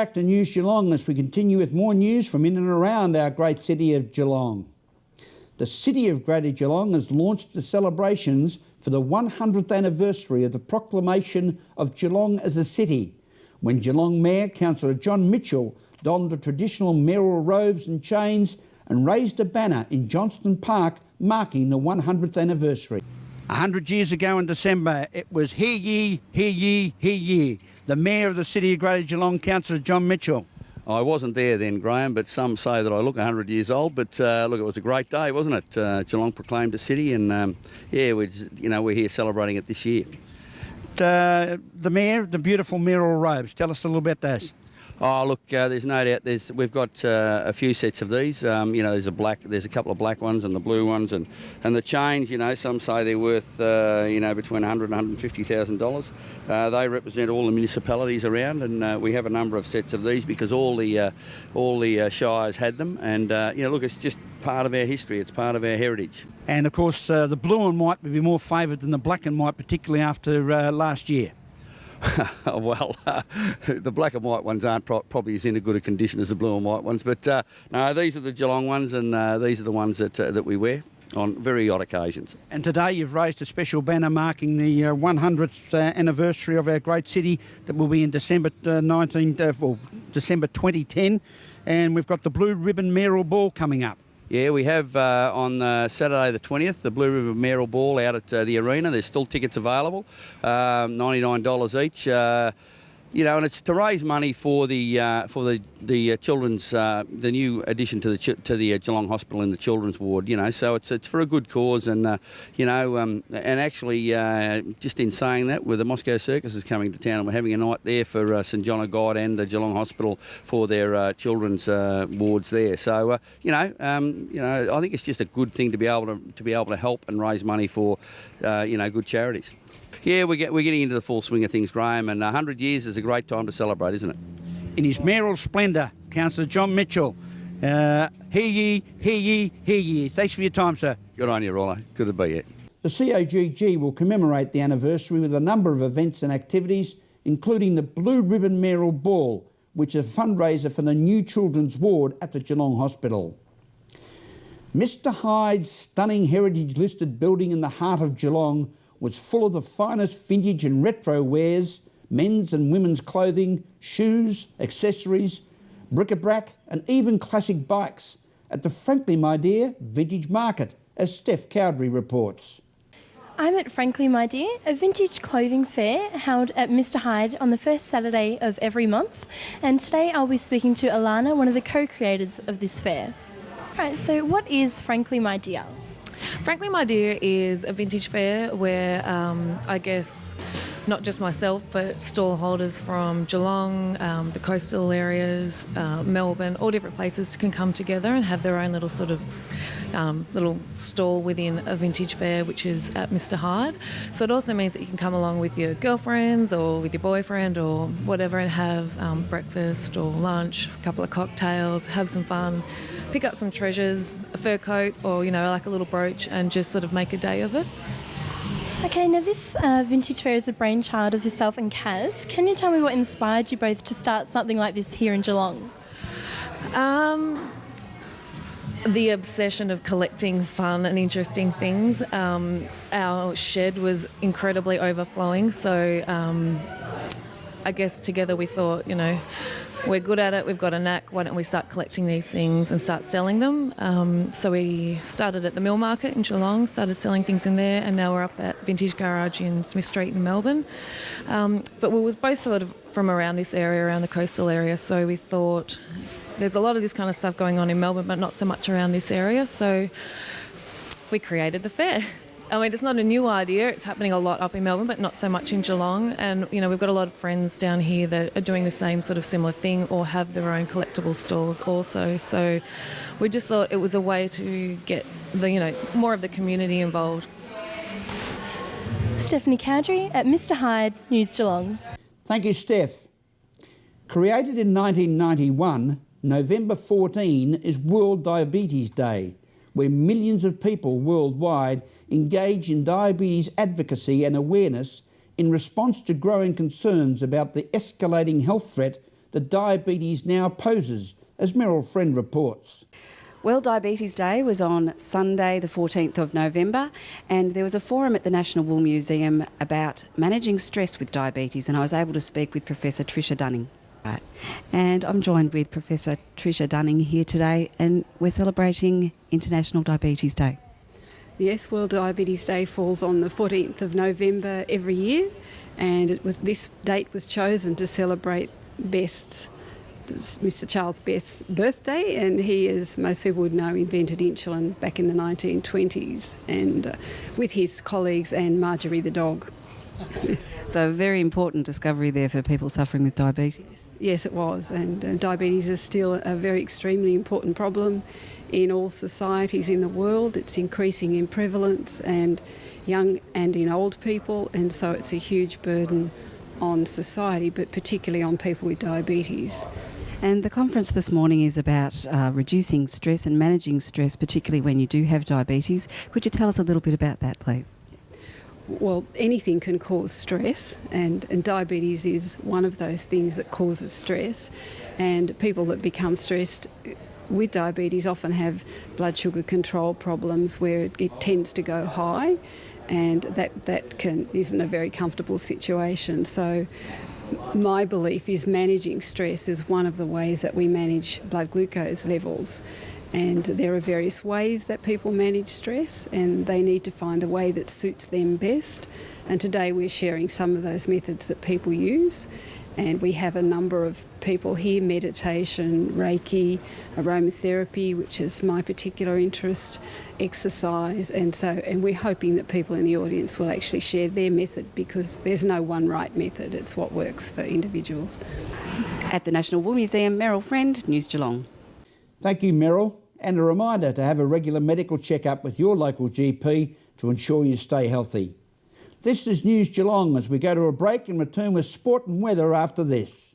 back to News Geelong as we continue with more news from in and around our great city of Geelong. The City of Greater Geelong has launched the celebrations for the 100th anniversary of the proclamation of Geelong as a city, when Geelong Mayor Councillor John Mitchell donned the traditional mayoral robes and chains and raised a banner in Johnston Park marking the 100th anniversary. 100 years ago in December, it was hear ye, hear ye, hear ye. The Mayor of the City of Greater Geelong, Councillor John Mitchell. I wasn't there then, Graham, but some say that I look 100 years old. But look, it was a great day, wasn't it? Geelong proclaimed a city, and we're here celebrating it this year. The Mayor, the beautiful mayoral robes. Tell us a little bit about this. Oh, look, there's no doubt. We've got a few sets of these. There's a couple of black ones and the blue ones, and the chains. Some say they're worth between $100,000 and $150,000. They represent all the municipalities around, and we have a number of sets of these because all the shires had them. And look, it's just part of our history. It's part of our heritage. And of course, the blue and white would be more favoured than the black and white, particularly after last year. Well, the black and white ones aren't probably as in a good a condition as the blue and white ones, but no, these are the Geelong ones, and these are the ones that we wear on very odd occasions. And today you've raised a special banner marking the 100th anniversary of our great city that will be in December 2010, and we've got the Blue Ribbon Mayoral Ball coming up. Yeah, we have on Saturday the 20th, the Blue Ribbon Mayoral Ball out at the arena. There's still tickets available, $99 each. And it's to raise money for the children's, the new addition to the Geelong Hospital in the children's ward. So it's for a good cause, and actually, just in saying that, with the Moscow Circus is coming to town, and we're having a night there for St John of God and the Geelong Hospital for their children's wards there. So I think it's just a good thing to be able to help and raise money for good charities. Yeah, we're getting into the full swing of things, Graham, and 100 years is a great time to celebrate, isn't it? In his mayoral splendour, Councillor John Mitchell. Hear ye, hear ye, hear ye. Thanks for your time, sir. Good on you, Rollo. Good to be here. The COGG will commemorate the anniversary with a number of events and activities, including the Blue Ribbon Mayoral Ball, which is a fundraiser for the new children's ward at the Geelong Hospital. Mr Hyde's stunning heritage-listed building in the heart of Geelong was full of the finest vintage and retro wares, men's and women's clothing, shoes, accessories, bric-a-brac and even classic bikes at the Frankly My Dear Vintage Market, as Steph Cowdery reports. I'm at Frankly My Dear, a vintage clothing fair held at Mr Hyde on the first Saturday of every month, and today I'll be speaking to Alana, one of the co-creators of this fair. Right, so what is Frankly My Dear? Frankly My Dear is a vintage fair where I guess not just myself but stall holders from Geelong, the coastal areas, Melbourne, all different places can come together and have their own little sort of little stall within a vintage fair, which is at Mr Hyde. So it also means that you can come along with your girlfriends or with your boyfriend or whatever and have breakfast or lunch, a couple of cocktails, have some fun, pick up some treasures, a fur coat or, like a little brooch, and just sort of make a day of it. Okay, now this vintage fair is a brainchild of yourself and Kaz. Can you tell me what inspired you both to start something like this here in Geelong? The obsession of collecting fun and interesting things. Our shed was incredibly overflowing, so I guess together we thought, we're good at it, we've got a knack, why don't we start collecting these things and start selling them? So we started at the Mill Market in Geelong, started selling things in there, and now we're up at Vintage Garage in Smith Street in Melbourne. But we was both sort of from around this area, around the coastal area, so we thought there's a lot of this kind of stuff going on in Melbourne, but not so much around this area, so we created the fair. I mean, it's not a new idea. It's happening a lot up in Melbourne, but not so much in Geelong. And, we've got a lot of friends down here that are doing the same sort of similar thing or have their own collectible stores also. So we just thought it was a way to get more of the community involved. Stephanie Cowdery at Mr Hyde, News Geelong. Thank you, Steph. Created in 1991, November 14 is World Diabetes Day, where millions of people worldwide engage in diabetes advocacy and awareness in response to growing concerns about the escalating health threat that diabetes now poses, as Meryl Friend reports. Well, Diabetes Day was on Sunday the 14th of November, and there was a forum at the National Wool Museum about managing stress with diabetes, and I was able to speak with Professor Tricia Dunning. Right. And I'm joined with Professor Tricia Dunning here today, and we're celebrating International Diabetes Day. Yes, World Diabetes Day falls on the 14th of November every year, and this date was chosen to celebrate Mr. Charles Best's birthday, and he, as most people would know, invented insulin back in the 1920s, and with his colleagues and Marjorie the dog. So a very important discovery there for people suffering with diabetes. Yes, it was, and diabetes is still a very extremely important problem in all societies in the world. It's increasing in prevalence and young and in old people, and so it's a huge burden on society, but particularly on people with diabetes. And the conference this morning is about reducing stress and managing stress, particularly when you do have diabetes. Could you tell us a little bit about that, please? Well, anything can cause stress, and diabetes is one of those things that causes stress. And people that become stressed with diabetes often have blood sugar control problems where it tends to go high, and that isn't a very comfortable situation. So my belief is managing stress is one of the ways that we manage blood glucose levels. And there are various ways that people manage stress, and they need to find the way that suits them best. And today we're sharing some of those methods that people use. And we have a number of people here: meditation, Reiki, aromatherapy, which is my particular interest, exercise, and we're hoping that people in the audience will actually share their method, because there's no one right method. It's what works for individuals. At the National Wool Museum, Meryl Friend, News Geelong. Thank you, Meryl. And a reminder to have a regular medical checkup with your local GP to ensure you stay healthy. This is News Geelong as we go to a break and return with sport and weather after this.